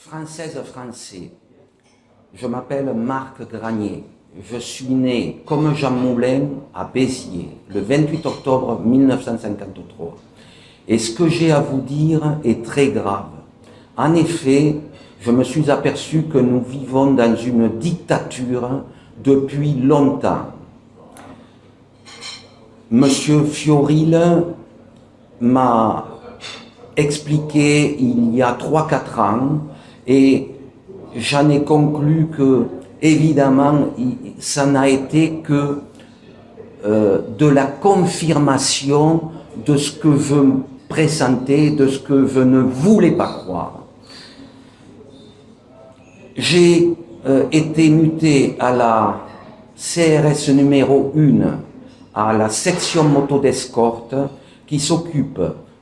Française, Français, je m'appelle Marc Granier. Je suis né, comme Jean Moulin, à Béziers, le 28 octobre 1953. Et ce que j'ai à vous dire est très grave. En effet, je me suis aperçu que nous vivons dans une dictature depuis longtemps. Monsieur Fioril m'a expliqué il y a 3-4 ans et j'en ai conclu que, évidemment, ça n'a été que de la confirmation de ce que je pressentais, de ce que je ne voulais pas croire. J'ai été muté à la CRS numéro 1, à la section moto d'escorte, qui s'occupe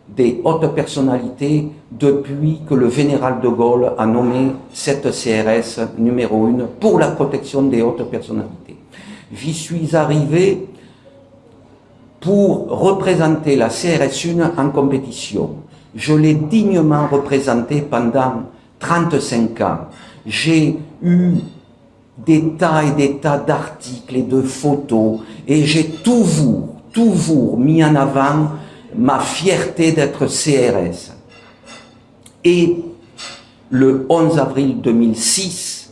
des hautes personnalités depuis que le général de Gaulle a nommé cette CRS numéro 1 pour la protection des hautes personnalités. J'y suis arrivé pour représenter la CRS 1 en compétition. Je l'ai dignement représentée pendant 35 ans. J'ai eu des tas et des tas d'articles et de photos et j'ai toujours mis en avant ma fierté d'être CRS. Et le 11 avril 2006,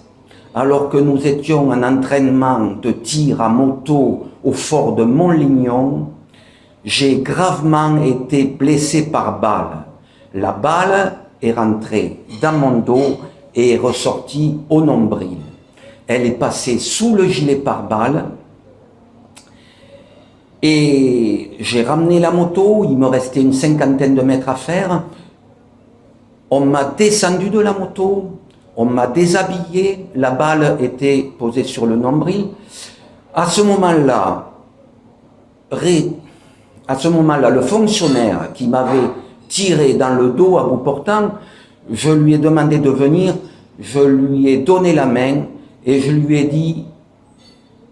alors que nous étions en entraînement de tir à moto au fort de Montlignon, j'ai gravement été blessé par balle. La balle est rentrée dans mon dos et est ressortie au nombril. Elle est passée sous le gilet pare-balles. Et j'ai ramené la moto, il me restait une 50aine de mètres à faire. On m'a descendu de la moto, on m'a déshabillé, la balle était posée sur le nombril. À ce moment-là, le fonctionnaire qui m'avait tiré dans le dos à bout portant, je lui ai demandé de venir, je lui ai donné la main et je lui ai dit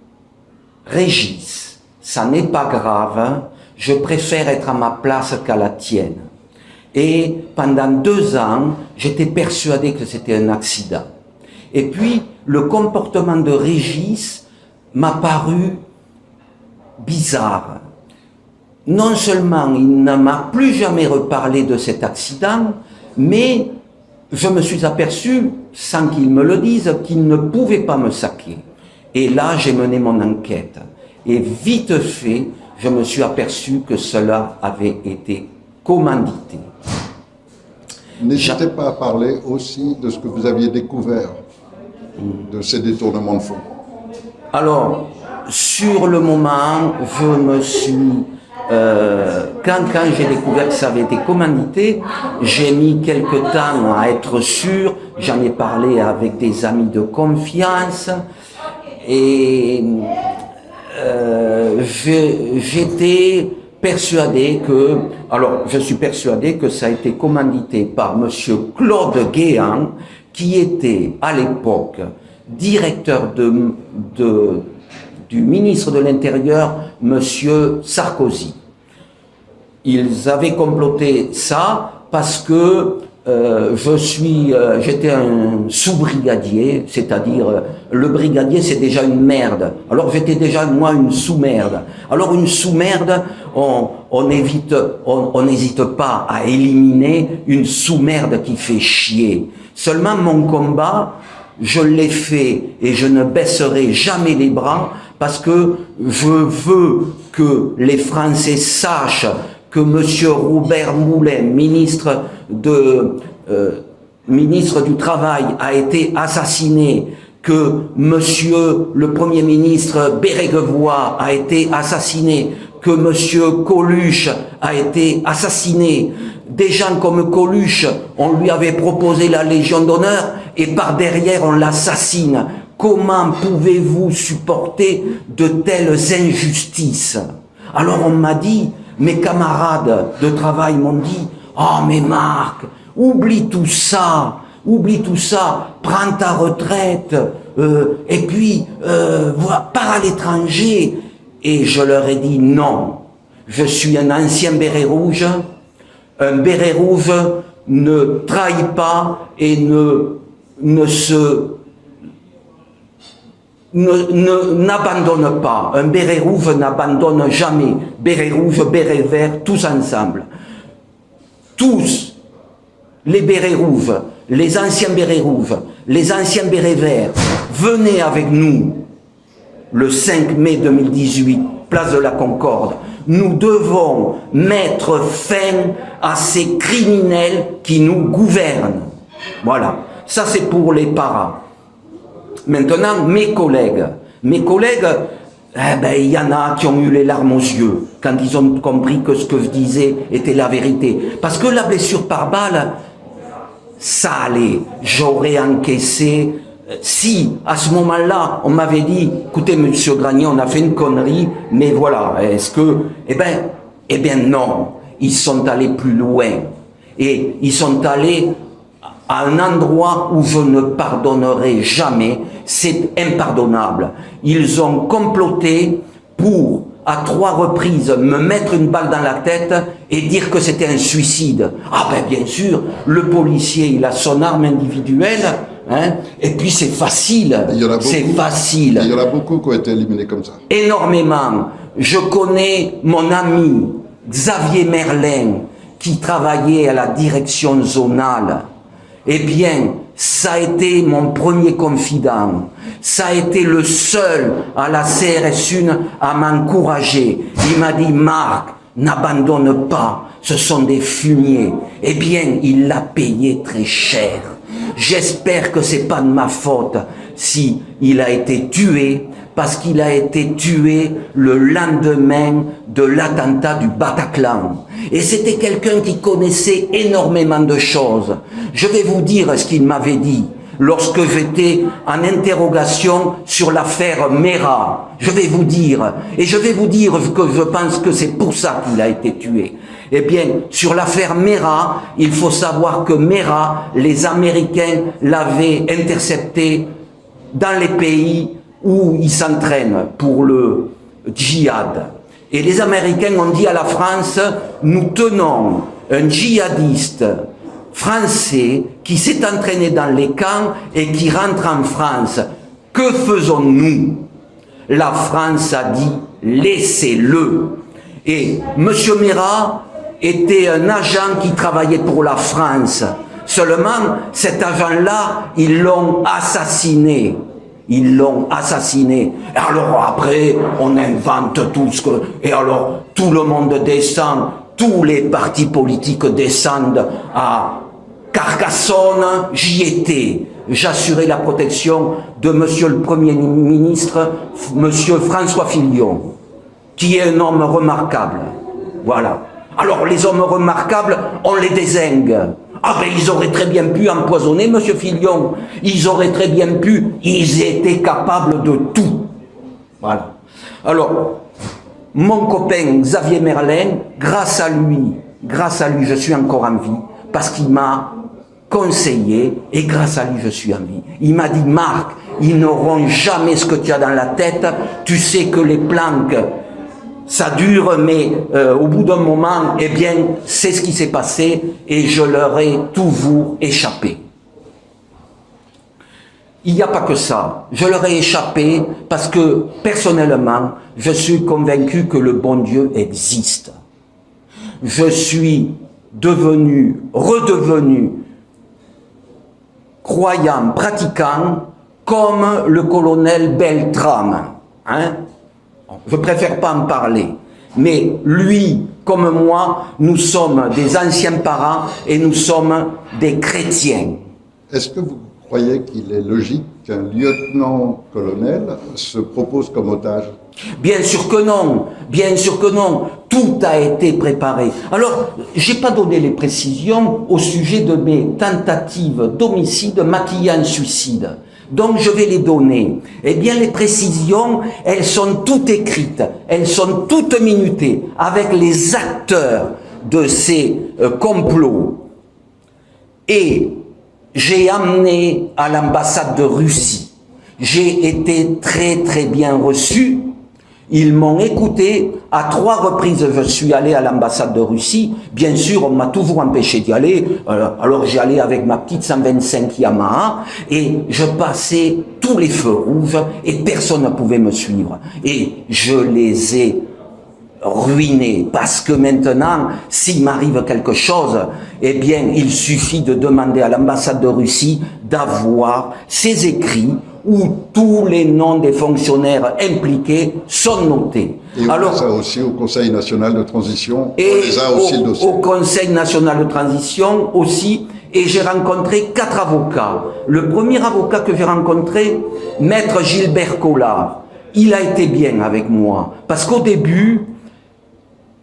« Régis, ça n'est pas grave, je préfère être à ma place qu'à la tienne. » Et pendant 2 ans, j'étais persuadé que c'était un accident. Et puis, le comportement de Régis m'a paru bizarre. Non seulement il ne m'a plus jamais reparlé de cet accident, mais je me suis aperçu, sans qu'il me le dise, qu'il ne pouvait pas me saquer. Et là, j'ai mené mon enquête. Et vite fait, je me suis aperçu que cela avait été commandité. N'hésitez pas à parler aussi de ce que vous aviez découvert de ces détournements de fonds. Alors, sur le moment, je me suis... quand j'ai découvert que ça avait été commandité, j'ai mis quelque temps à être sûr, j'en ai parlé avec des amis de confiance, et j'étais persuadé que, je suis persuadé que ça a été commandité par monsieur Claude Guéant, qui était à l'époque directeur du ministre de l'Intérieur, monsieur Sarkozy. Ils avaient comploté ça parce que j'étais un sous-brigadier, c'est-à-dire le brigadier c'est déjà une merde. Alors j'étais déjà moi une sous-merde. Alors une sous-merde, on n'hésite pas à éliminer une sous-merde qui fait chier. Seulement mon combat, je l'ai fait et je ne baisserai jamais les bras parce que je veux que les Français sachent que M. Robert Moulin, ministre du Travail, a été assassiné, que M. le Premier ministre Bérégovoy a été assassiné, que M. Coluche a été assassiné. Des gens comme Coluche, on lui avait proposé la Légion d'honneur et par derrière on l'assassine. Comment pouvez-vous supporter de telles injustices? Alors on m'a dit, mes camarades de travail m'ont dit, « Oh mais Marc, oublie tout ça, prends ta retraite, et puis pars à l'étranger. » Et je leur ai dit non, je suis un ancien béret rouge, un béret rouge ne trahit pas et ne n'abandonne pas. Un béret rouge n'abandonne jamais. Béret rouge, béret vert, tous ensemble. Tous, les bérets rouges, les anciens bérets rouges, les anciens bérets verts, venez avec nous le 5 mai 2018, place de la Concorde. Nous devons mettre fin à ces criminels qui nous gouvernent. Voilà, ça c'est pour les paras. Maintenant, mes collègues, il y en a qui ont eu les larmes aux yeux quand ils ont compris que ce que je disais était la vérité. Parce que la blessure par balle, ça allait, j'aurais encaissé. Si, à ce moment-là, on m'avait dit, écoutez, monsieur Granier, on a fait une connerie, mais voilà, est-ce que... Eh bien non, ils sont allés plus loin. Et ils sont allés à un endroit où je ne pardonnerai jamais, c'est impardonnable. Ils ont comploté pour, à 3 reprises, me mettre une balle dans la tête et dire que c'était un suicide. Ah ben bien sûr, le policier, il a son arme individuelle, hein, et puis c'est facile, c'est facile. Il y en a beaucoup qui ont été éliminés comme ça. Énormément. Je connais mon ami Xavier Merlin, qui travaillait à la direction zonale. Eh bien, ça a été mon premier confident. Ça a été le seul à la CRS1 à m'encourager. Il m'a dit, Marc, n'abandonne pas, ce sont des fumiers. Eh bien, il l'a payé très cher. J'espère que c'est pas de ma faute si il a été tué, parce qu'il a été tué le lendemain de l'attentat du Bataclan. Et c'était quelqu'un qui connaissait énormément de choses. Je vais vous dire ce qu'il m'avait dit lorsque j'étais en interrogation sur l'affaire Mera. Je vais vous dire, et je vais vous dire que je pense que c'est pour ça qu'il a été tué. Eh bien, sur l'affaire Mera, il faut savoir que Mera, les Américains l'avaient intercepté dans les pays où ils s'entraînent pour le djihad. Et les Américains ont dit à la France, nous tenons un djihadiste français qui s'est entraîné dans les camps et qui rentre en France. Que faisons-nous? La France a dit, laissez-le. Et M. Mera était un agent qui travaillait pour la France. Seulement, cet agent-là, ils l'ont assassiné. Ils l'ont assassiné. Et alors après, on invente tout ce que... Et alors, tout le monde descend, tous les partis politiques descendent à Carcassonne. J'y étais. J'assurais la protection de monsieur le Premier ministre, monsieur François Fillon, qui est un homme remarquable. Voilà. Alors, les hommes remarquables, on les dézingue. Ah ben ils auraient très bien pu empoisonner monsieur Fillon, ils auraient très bien pu, ils étaient capables de tout. Voilà. Alors, mon copain Xavier Merlin, grâce à lui, je suis encore en vie, parce qu'il m'a conseillé, et grâce à lui, je suis en vie. Il m'a dit, Marc, ils n'auront jamais ce que tu as dans la tête, tu sais que les planques, ça dure, mais au bout d'un moment, eh bien, c'est ce qui s'est passé et je leur ai toujours échappé. Il n'y a pas que ça. Je leur ai échappé parce que, personnellement, je suis convaincu que le bon Dieu existe. Je suis redevenu croyant, pratiquant, comme le colonel Beltrame, hein? Je préfère pas en parler, mais lui, comme moi, nous sommes des anciens parents et nous sommes des chrétiens. Est-ce que vous croyez qu'il est logique qu'un lieutenant-colonel se propose comme otage? Bien sûr que non, bien sûr que non. Tout a été préparé. Alors, j'ai pas donné les précisions au sujet de mes tentatives d'homicide maquillées en suicide. Donc je vais les donner. Eh bien les précisions, elles sont toutes écrites, elles sont toutes minutées avec les acteurs de ces complots. Et j'ai amené à l'ambassade de Russie. J'ai été très très bien reçu Ils m'ont écouté. À 3 reprises, je suis allé à l'ambassade de Russie. Bien sûr, on m'a toujours empêché d'y aller. Alors j'y allais avec ma petite 125 Yamaha et je passais tous les feux rouges et personne ne pouvait me suivre. Et je les ai ruinés parce que maintenant, s'il m'arrive quelque chose, eh bien, il suffit de demander à l'ambassade de Russie d'avoir ces écrits où tous les noms des fonctionnaires impliqués sont notés. Et alors, ça aussi au Conseil national de transition, et on les a aussi le dossier. Au Conseil national de transition aussi, et j'ai rencontré 4 avocats. Le premier avocat que j'ai rencontré, Maître Gilbert Collard, il a été bien avec moi, parce qu'au début,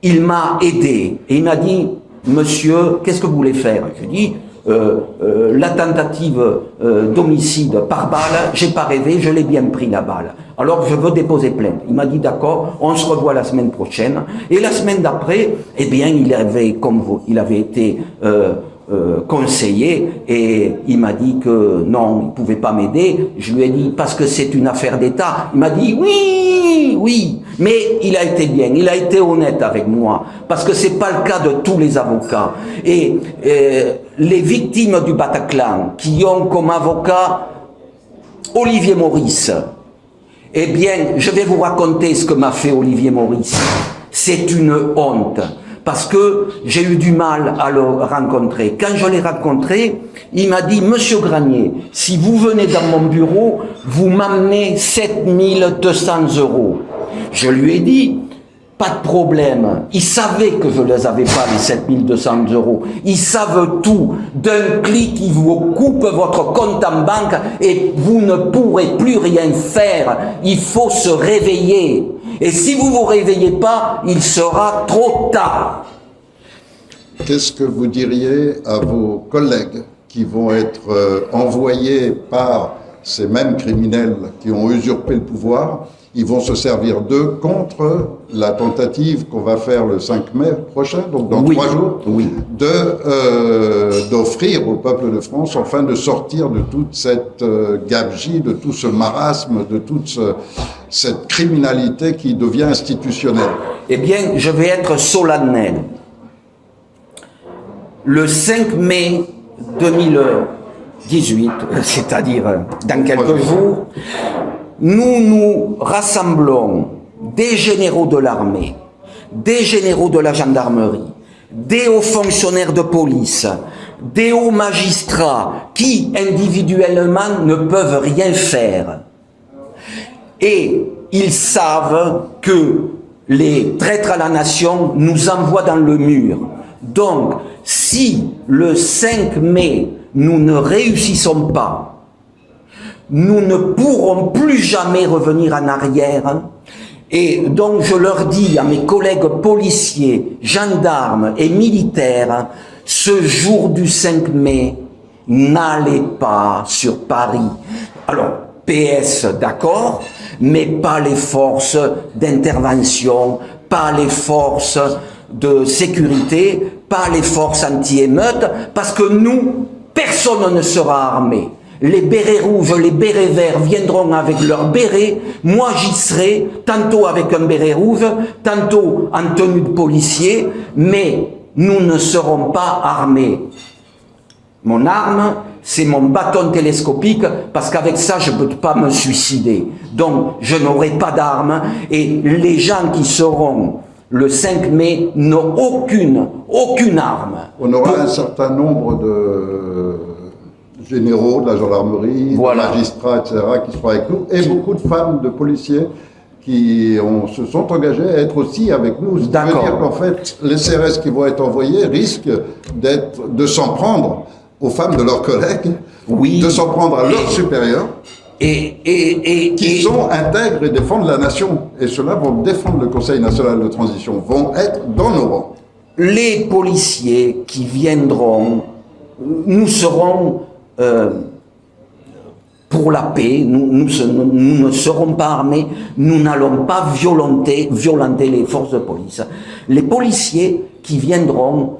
il m'a aidé, et il m'a dit, monsieur, qu'est-ce que vous voulez faire? Je lui ai dit, la tentative d'homicide par balle, j'ai pas rêvé, je l'ai bien pris la balle. Alors je veux déposer plainte. Il m'a dit d'accord, on se revoit la semaine prochaine. Et la semaine d'après, eh bien il avait été conseiller et il m'a dit que non, il pouvait pas m'aider. Je lui ai dit parce que c'est une affaire d'État. Il m'a dit oui, mais il a été bien, il a été honnête avec moi parce que c'est pas le cas de tous les avocats. Et les victimes du Bataclan qui ont comme avocat Olivier Maurice, eh bien, je vais vous raconter ce que m'a fait Olivier Maurice. C'est une honte. Parce que j'ai eu du mal à le rencontrer. Quand je l'ai rencontré, il m'a dit, Monsieur Granier, si vous venez dans mon bureau, vous m'amenez 7200 €. Je lui ai dit, pas de problème. Ils savaient que je ne les avais pas, les 7200 €. Ils savent tout. D'un clic, ils vous coupent votre compte en banque et vous ne pourrez plus rien faire. Il faut se réveiller. Et si vous ne vous réveillez pas, il sera trop tard. Qu'est-ce que vous diriez à vos collègues qui vont être envoyés par ces mêmes criminels qui ont usurpé le pouvoir? Ils vont se servir d'eux contre la tentative qu'on va faire le 5 mai prochain, donc dans 3 jours, d'offrir au peuple de France, enfin, de sortir de toute cette gabegie, de tout ce marasme, de toute cette criminalité qui devient institutionnelle. Eh bien, je vais être solennel. Le 5 mai 2018, c'est-à-dire dans quelques jours, nous nous rassemblons des généraux de l'armée, des généraux de la gendarmerie, des hauts fonctionnaires de police, des hauts magistrats qui individuellement ne peuvent rien faire. Et ils savent que les traîtres à la nation nous envoient dans le mur. Donc, si le 5 mai, nous ne réussissons pas, nous ne pourrons plus jamais revenir en arrière. Et donc, je leur dis à mes collègues policiers, gendarmes et militaires, ce jour du 5 mai, n'allez pas sur Paris. Alors, PS, d'accord, mais pas les forces d'intervention, pas les forces de sécurité, pas les forces anti-émeutes, parce que nous, personne ne sera armé. Les bérets rouges, les bérets verts viendront avec leurs bérets, moi j'y serai, tantôt avec un béret rouge, tantôt en tenue de policier, mais nous ne serons pas armés. Mon arme, c'est mon bâton télescopique, parce qu'avec ça, je ne peux pas me suicider. Donc, je n'aurai pas d'arme, et les gens qui seront le 5 mai n'ont aucune arme. On aura un certain nombre de généraux de la gendarmerie, de magistrats, etc., qui seront avec nous, et beaucoup de femmes, de policiers qui se sont engagés à être aussi avec nous. Ce qui veut dire qu'en fait, les CRS qui vont être envoyés risquent de s'en prendre aux femmes de leurs collègues, de s'en prendre à leurs supérieurs, qui sont intègres et défendent la nation. Et ceux-là vont défendre le Conseil national de transition, vont être dans nos rangs. Les policiers qui viendront, nous serons pour la paix, nous ne serons pas armés, nous n'allons pas violenter les forces de police. Les policiers qui viendront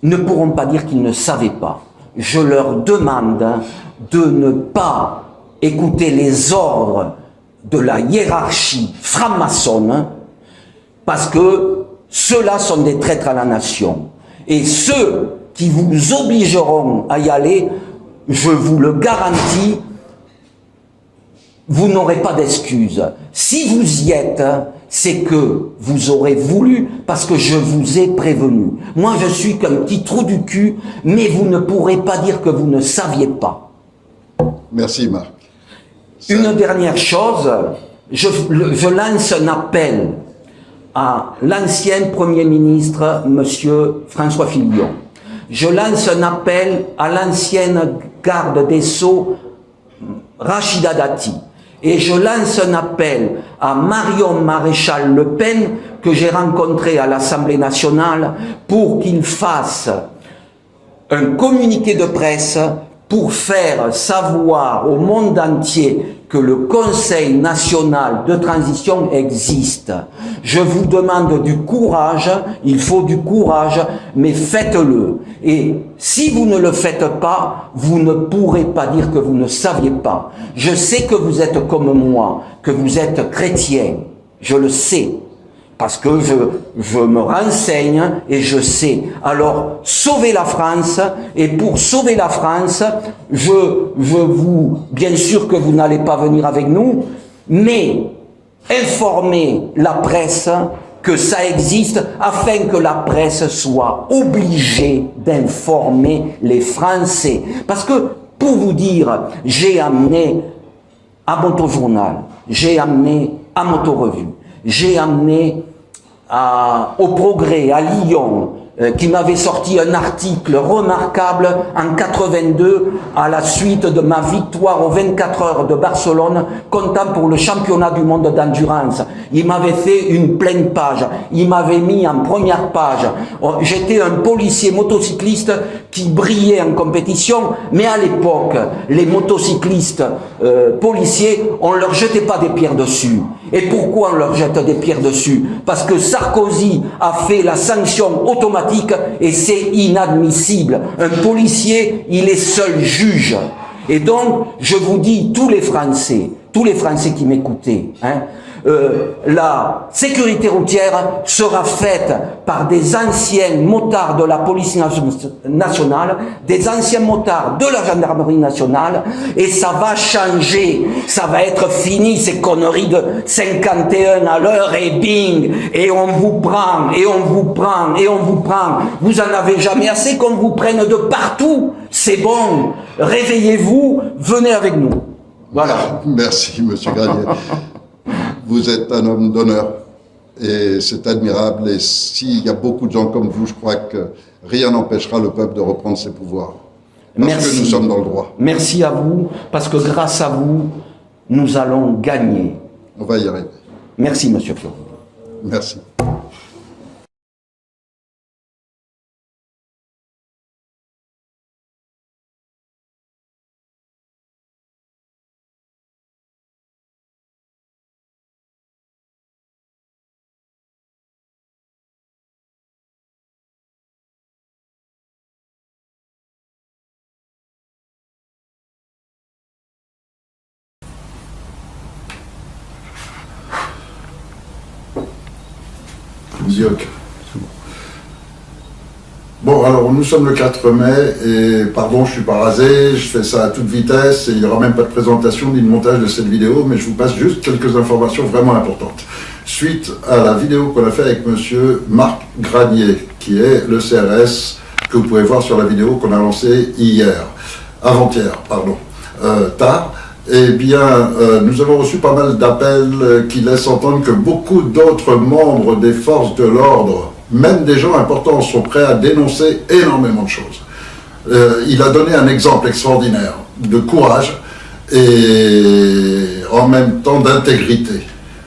ne pourront pas dire qu'ils ne savaient pas. Je leur demande de ne pas écouter les ordres de la hiérarchie franc-maçonne, parce que ceux-là sont des traîtres à la nation. Et ceux qui vous obligeront à y aller, je vous le garantis, vous n'aurez pas d'excuses. Si vous y êtes, c'est que vous aurez voulu, parce que je vous ai prévenu. Moi, je suis qu'un petit trou du cul, mais vous ne pourrez pas dire que vous ne saviez pas. Merci, Marc. Une dernière chose, je lance un appel à l'ancien Premier ministre, Monsieur François Fillon. Je lance un appel à l'ancienne garde des Sceaux, Rachida Dati. Et je lance un appel à Marion Maréchal Le Pen, que j'ai rencontré à l'Assemblée nationale, pour qu'il fasse un communiqué de presse pour faire savoir au monde entier que le Conseil national de transition existe. Je vous demande du courage, il faut du courage, mais faites-le. Et si vous ne le faites pas, vous ne pourrez pas dire que vous ne saviez pas. Je sais que vous êtes comme moi, que vous êtes chrétien, je le sais. Parce que je me renseigne et je sais. Alors, sauvez la France, et pour sauver la France, bien sûr que vous n'allez pas venir avec nous, mais informez la presse que ça existe, afin que la presse soit obligée d'informer les Français. Parce que, pour vous dire, j'ai amené à Motojournal, j'ai amené à Motorevue, j'ai amené au Progrès, à Lyon, qui m'avait sorti un article remarquable en 82 à la suite de ma victoire aux 24 heures de Barcelone, comptant pour le championnat du monde d'endurance. Il m'avait fait une pleine page, il m'avait mis en première page. J'étais un policier motocycliste qui brillait en compétition, mais à l'époque, les motocyclistes policiers, on ne leur jetait pas des pierres dessus. Et pourquoi on leur jette des pierres dessus? Parce que Sarkozy a fait la sanction automatique et c'est inadmissible. Un policier, il est seul juge. Et donc, je vous dis, tous les Français qui m'écoutaient, la sécurité routière sera faite par des anciens motards de la police nationale, des anciens motards de la gendarmerie nationale, et ça va changer, ça va être fini ces conneries de 51 à l'heure et bing, et on vous prend, et on vous prend, et on vous prend. Vous en avez jamais assez qu'on vous prenne de partout. C'est bon, réveillez-vous, venez avec nous. Voilà. Merci, Monsieur Granier. Vous êtes un homme d'honneur et c'est admirable. Et s'il y a beaucoup de gens comme vous, je crois que rien n'empêchera le peuple de reprendre ses pouvoirs. Parce que nous sommes dans le droit. Merci à vous, parce que grâce à vous, nous allons gagner. On va y arriver. Merci, Monsieur Fleury. Merci. Ok. Bon, alors nous sommes le 4 mai et pardon, je suis pas rasé, je fais ça à toute vitesse et il n'y aura même pas de présentation ni de montage de cette vidéo, mais je vous passe juste quelques informations vraiment importantes. Suite à la vidéo qu'on a fait avec monsieur Marc Granier, qui est le CRS que vous pouvez voir sur la vidéo qu'on a lancée avant-hier, tard. Eh bien, nous avons reçu pas mal d'appels qui laissent entendre que beaucoup d'autres membres des forces de l'ordre, même des gens importants, sont prêts à dénoncer énormément de choses. Il a donné un exemple extraordinaire de courage et en même temps d'intégrité.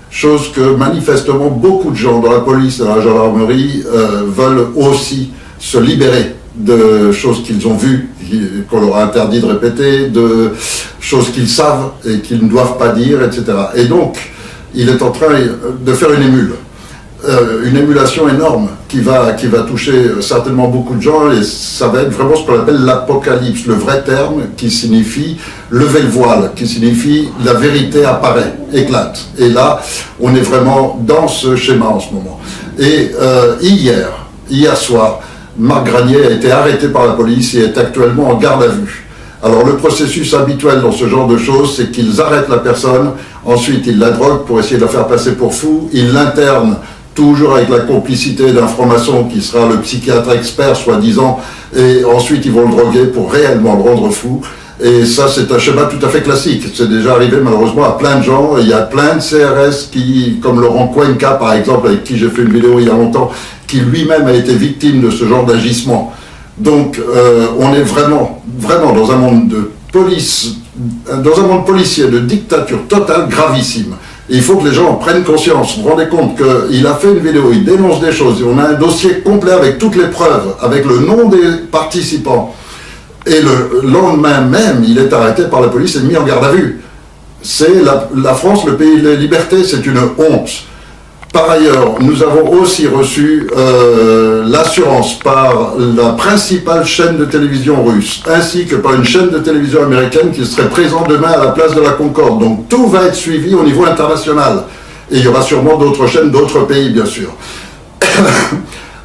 Chose que manifestement beaucoup de gens dans la police et dans la gendarmerie veulent aussi se libérer de choses qu'ils ont vues, qu'on leur a interdit de répéter, de choses qu'ils savent et qu'ils ne doivent pas dire, etc. Et donc, il est en train de faire une émule. une émulation énorme qui va toucher certainement beaucoup de gens, et ça va être vraiment ce qu'on appelle l'apocalypse, le vrai terme qui signifie lever le voile, qui signifie la vérité apparaît, éclate. Et là, on est vraiment dans ce schéma en ce moment. Et hier soir, Marc Granier a été arrêté par la police et est actuellement en garde à vue. Alors le processus habituel dans ce genre de choses, c'est qu'ils arrêtent la personne, ensuite ils la droguent pour essayer de la faire passer pour fou, ils l'internent toujours avec la complicité d'un franc-maçon qui sera le psychiatre expert soi-disant, et ensuite ils vont le droguer pour réellement le rendre fou. Et ça, c'est un schéma tout à fait classique. C'est déjà arrivé malheureusement à plein de gens. Il y a plein de CRS qui, comme Laurent Cuenca par exemple, avec qui j'ai fait une vidéo il y a longtemps, qui lui-même a été victime de ce genre d'agissement. Donc on est vraiment dans un monde de police, dans un monde policier, de dictature totale gravissime. Et il faut que les gens en prennent conscience. Vous vous rendez compte qu'il a fait une vidéo, il dénonce des choses, et on a un dossier complet avec toutes les preuves, avec le nom des participants. Et le lendemain même, il est arrêté par la police et mis en garde à vue. C'est la France, le pays des libertés, c'est une honte. Par ailleurs, nous avons aussi reçu l'assurance par la principale chaîne de télévision russe, ainsi que par une chaîne de télévision américaine qui serait présente demain à la place de la Concorde. Donc tout va être suivi au niveau international. Et il y aura sûrement d'autres chaînes, d'autres pays, bien sûr.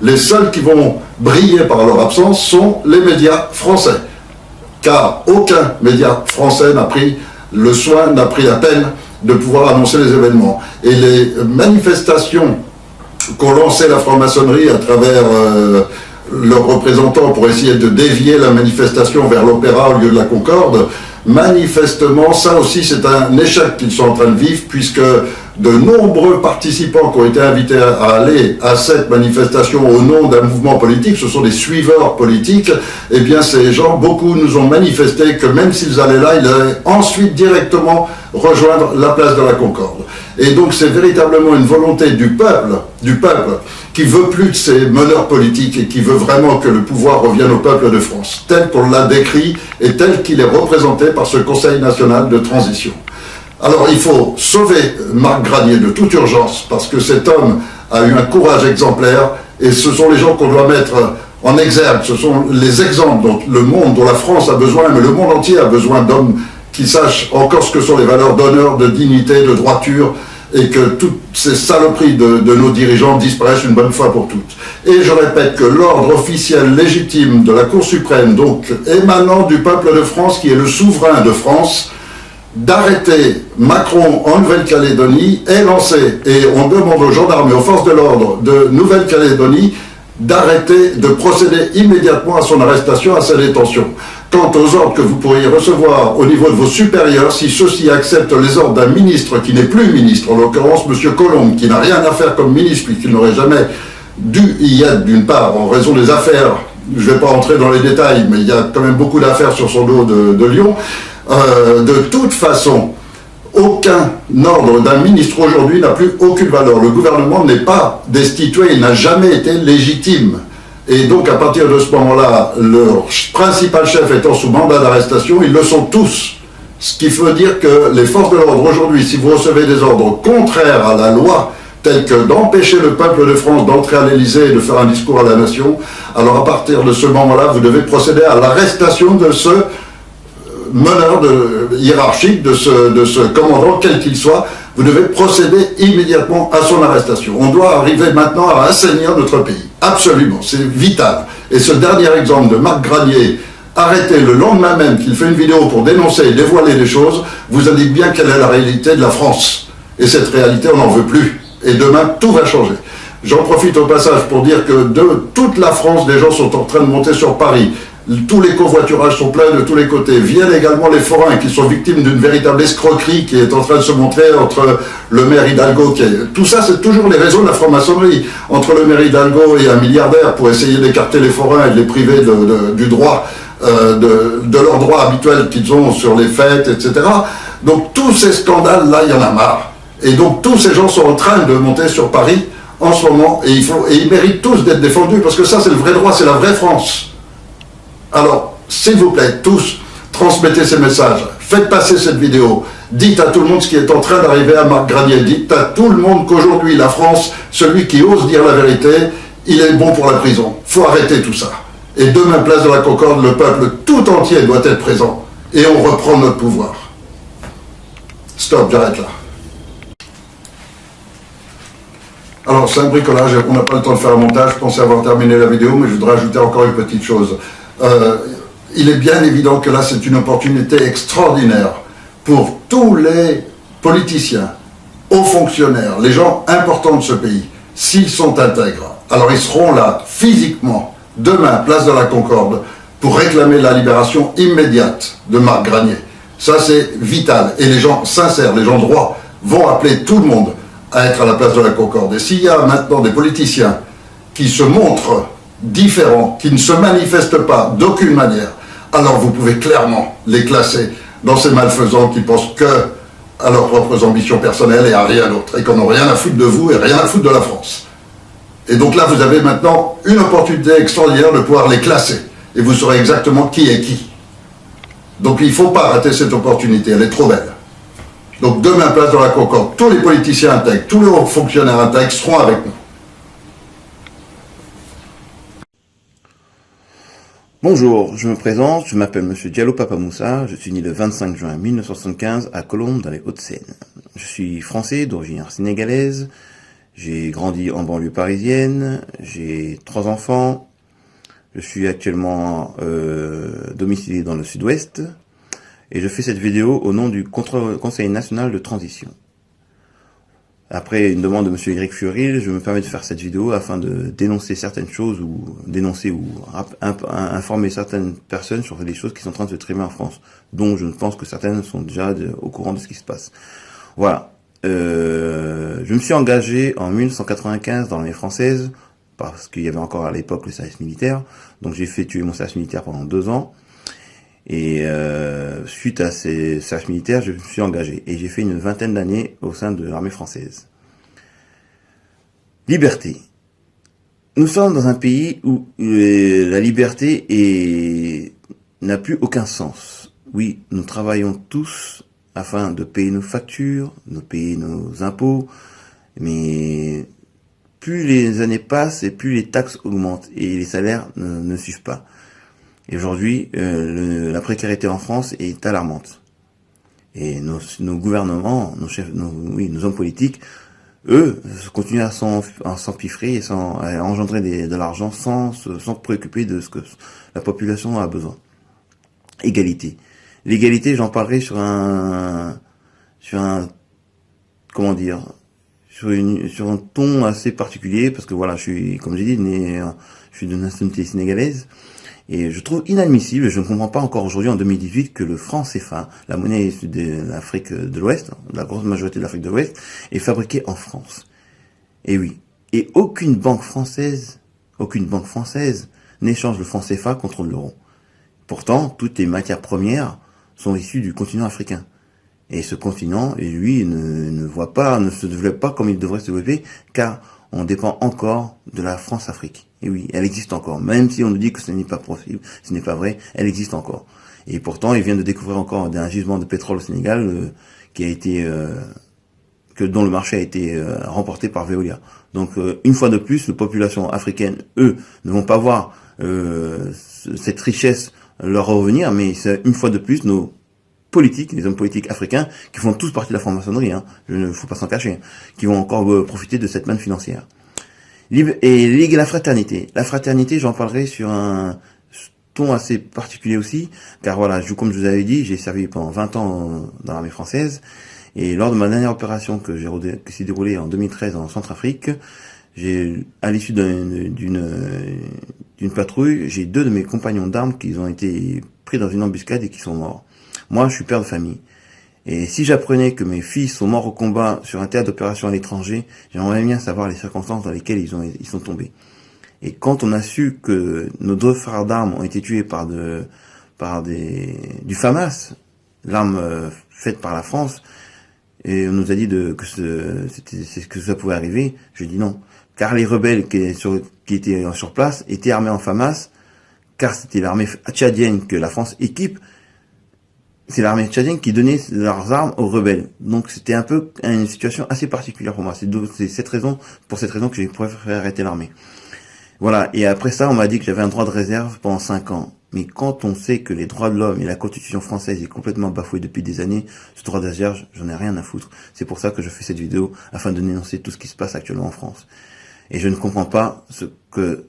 Les seuls qui vont briller par leur absence sont les médias français. Car aucun média français n'a pris le soin, n'a pris la peine de pouvoir annoncer les événements. Et les manifestations qu'ont lancé la franc-maçonnerie à travers leurs représentants pour essayer de dévier la manifestation vers l'Opéra au lieu de la Concorde, manifestement, ça aussi c'est un échec qu'ils sont en train de vivre, puisque de nombreux participants qui ont été invités à aller à cette manifestation au nom d'un mouvement politique, ce sont des suiveurs politiques, et bien ces gens, beaucoup nous ont manifesté que même s'ils allaient là, ils allaient ensuite directement rejoindre la place de la Concorde. Et donc c'est véritablement une volonté du peuple qui veut plus de ces meneurs politiques et qui veut vraiment que le pouvoir revienne au peuple de France, tel qu'on l'a décrit et tel qu'il est représenté par ce Conseil national de transition. Alors il faut sauver Marc Granier de toute urgence, parce que cet homme a eu un courage exemplaire, et ce sont les gens qu'on doit mettre en exergue, ce sont les exemples dont le monde, dont la France a besoin, mais le monde entier a besoin d'hommes qui sachent encore ce que sont les valeurs d'honneur, de dignité, de droiture, et que toutes ces saloperies de nos dirigeants disparaissent une bonne fois pour toutes. Et je répète que l'ordre officiel légitime de la Cour suprême, donc émanant du peuple de France, qui est le souverain de France, d'arrêter Macron en Nouvelle-Calédonie est lancé. Et on demande aux gendarmes et aux forces de l'ordre de Nouvelle-Calédonie d'arrêter, de procéder immédiatement à son arrestation, à sa détention. Quant aux ordres que vous pourriez recevoir au niveau de vos supérieurs, si ceux-ci acceptent les ordres d'un ministre qui n'est plus ministre, en l'occurrence M. Colombe, qui n'a rien à faire comme ministre, puisqu'il n'aurait jamais dû y être, d'une part, en raison des affaires, je ne vais pas entrer dans les détails, mais il y a quand même beaucoup d'affaires sur son dos de Lyon. De toute façon, aucun ordre d'un ministre aujourd'hui n'a plus aucune valeur. Le gouvernement n'est pas destitué, il n'a jamais été légitime. Et donc à partir de ce moment-là, leur principal chef étant sous mandat d'arrestation, ils le sont tous. Ce qui veut dire que les forces de l'ordre aujourd'hui, si vous recevez des ordres contraires à la loi, tels que d'empêcher le peuple de France d'entrer à l'Élysée et de faire un discours à la nation, alors à partir de ce moment-là, vous devez procéder à l'arrestation de ce meneur hiérarchique, de ce commandant, quel qu'il soit. Vous devez procéder immédiatement à son arrestation. On doit arriver maintenant à assainir notre pays. Absolument, c'est vital. Et ce dernier exemple de Marc Granier, arrêté le lendemain même qu'il fait une vidéo pour dénoncer et dévoiler les choses, vous indique bien quelle est la réalité de la France. Et cette réalité, on n'en veut plus. Et demain, tout va changer. J'en profite au passage pour dire que de toute la France, des gens sont en train de monter sur Paris. Tous les covoiturages sont pleins de tous les côtés. Viennent également les forains qui sont victimes d'une véritable escroquerie qui est en train de se montrer entre le maire Hidalgo. Tout ça, c'est toujours les réseaux de la franc-maçonnerie. Entre le maire Hidalgo et un milliardaire pour essayer d'écarter les forains et de les priver du droit, de leurs droits habituels qu'ils ont sur les fêtes, etc. Donc tous ces scandales-là, il y en a marre. Et donc tous ces gens sont en train de monter sur Paris en ce moment, et ils méritent tous d'être défendus, parce que ça, c'est le vrai droit, c'est la vraie France. Alors, s'il vous plaît, tous, transmettez ces messages, faites passer cette vidéo, dites à tout le monde ce qui est en train d'arriver à Marc Granier, dites à tout le monde qu'aujourd'hui la France, celui qui ose dire la vérité, il est bon pour la prison. Faut arrêter tout ça. Et demain, place de la Concorde, le peuple tout entier doit être présent. Et on reprend notre pouvoir. Stop, j'arrête là. Alors, c'est un bricolage, on n'a pas le temps de faire un montage, je pensais avoir terminé la vidéo, mais je voudrais ajouter encore une petite chose. Il est bien évident que là, c'est une opportunité extraordinaire pour tous les politiciens, hauts fonctionnaires, les gens importants de ce pays, s'ils sont intègres. Alors, ils seront là, physiquement, demain, place de la Concorde, pour réclamer la libération immédiate de Marc Granier. Ça, c'est vital. Et les gens sincères, les gens droits, vont appeler tout le monde à être à la place de la Concorde. Et s'il y a maintenant des politiciens qui se montrent différents, qui ne se manifestent pas d'aucune manière, alors vous pouvez clairement les classer dans ces malfaisants qui pensent que à leurs propres ambitions personnelles et à rien d'autre, et qu'on n'a rien à foutre de vous et rien à foutre de la France. Et donc là, vous avez maintenant une opportunité extraordinaire de pouvoir les classer, et vous saurez exactement qui est qui. Donc il ne faut pas rater cette opportunité, elle est trop belle. Donc demain, place de la Concorde, tous les politiciens intègres, tous les hauts fonctionnaires intègres seront avec nous. Bonjour, je me présente, je m'appelle Monsieur Diallo Papa Moussa, je suis né le 25 juin 1975 à Colombes dans les Hauts-de-Seine. Je suis français d'origine sénégalaise, j'ai grandi en banlieue parisienne, j'ai 3 enfants, je suis actuellement domicilié dans le sud-ouest et je fais cette vidéo au nom du Conseil national de transition. Après une demande de Monsieur Éric Fiorilles, je me permets de faire cette vidéo afin de dénoncer certaines choses ou informer certaines personnes sur les choses qui sont en train de se tramer en France, dont je pense que certaines sont déjà au courant de ce qui se passe. Voilà. Je me suis engagé en 1995 dans l'armée française, parce qu'il y avait encore à l'époque le service militaire, donc j'ai effectué mon service militaire pendant 2 ans, et suite à ces services militaires, je me suis engagé, et j'ai fait une 20aine d'années au sein de l'armée française. Liberté. Nous sommes dans un pays où la liberté n'a plus aucun sens. Oui, nous travaillons tous afin de payer nos factures, de payer nos impôts, mais plus les années passent et plus les taxes augmentent et les salaires ne suivent pas. Et aujourd'hui, la précarité en France est alarmante. Et nos gouvernements, nos hommes politiques, eux, continuent à s'empiffrer et à engendrer de l'argent sans se préoccuper de ce que la population a besoin. Égalité. L'égalité, j'en parlerai sur un ton assez particulier, parce que voilà, je suis, comme j'ai dit, je suis de nationalité sénégalaise, et je trouve inadmissible, je ne comprends pas encore aujourd'hui en 2018 que le franc CFA, la monnaie de l'Afrique de l'Ouest, la grosse majorité de l'Afrique de l'Ouest, est fabriquée en France. Et oui. Et aucune banque française n'échange le franc CFA contre l'euro. Pourtant, toutes les matières premières sont issues du continent africain. Et ce continent, lui, ne se développe pas comme il devrait se développer, car on dépend encore de la France-Afrique. Et oui, elle existe encore. Même si on nous dit que ce n'est pas possible, ce n'est pas vrai, elle existe encore. Et pourtant, il vient de découvrir encore un gisement de pétrole au Sénégal dont le marché a été remporté par Veolia. Donc, une fois de plus, les populations africaines, eux, ne vont pas voir cette richesse leur revenir, mais c'est une fois de plus nos politiques, les hommes politiques africains, qui font tous partie de la franc-maçonnerie, il ne faut pas s'en cacher, qui vont encore profiter de cette manne financière. Et la fraternité. La fraternité, j'en parlerai sur un ton assez particulier aussi, car voilà, comme je vous avais dit, j'ai servi pendant 20 ans dans l'armée française, et lors de ma dernière opération qui s'est déroulée en 2013 en Centrafrique, à l'issue d'une patrouille, j'ai 2 de mes compagnons d'armes qui ont été pris dans une embuscade et qui sont morts. Moi, je suis père de famille. Et si j'apprenais que mes fils sont morts au combat sur un théâtre d'opération à l'étranger, j'aimerais bien savoir les circonstances dans lesquelles ils sont tombés. Et quand on a su que nos 2 frères d'armes ont été tués par du FAMAS, l'arme faite par la France, et on nous a dit que ça pouvait arriver, je dis non. Car les rebelles qui étaient sur place étaient armés en FAMAS, car c'était l'armée tchadienne que la France équipe c'est l'armée tchadienne qui donnait leurs armes aux rebelles. Donc c'était un peu une situation assez particulière pour moi. C'est pour cette raison que j'ai préféré arrêter l'armée. Voilà. Et après ça, on m'a dit que j'avais un droit de réserve pendant 5 ans. Mais quand on sait que les droits de l'homme et la constitution française est complètement bafouée depuis des années, ce droit de réserve, j'en ai rien à foutre. C'est pour ça que je fais cette vidéo, afin de dénoncer tout ce qui se passe actuellement en France. Et je ne comprends pas ce que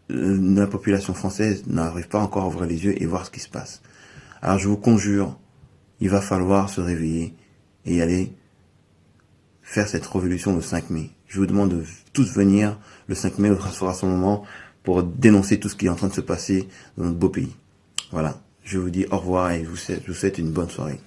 la population française n'arrive pas encore à ouvrir les yeux et voir ce qui se passe. Alors je vous conjure, il va falloir se réveiller et aller faire cette révolution le 5 mai. Je vous demande de tous venir le 5 mai au rassemblement pour dénoncer tout ce qui est en train de se passer dans notre beau pays. Voilà, je vous dis au revoir et je vous souhaite une bonne soirée.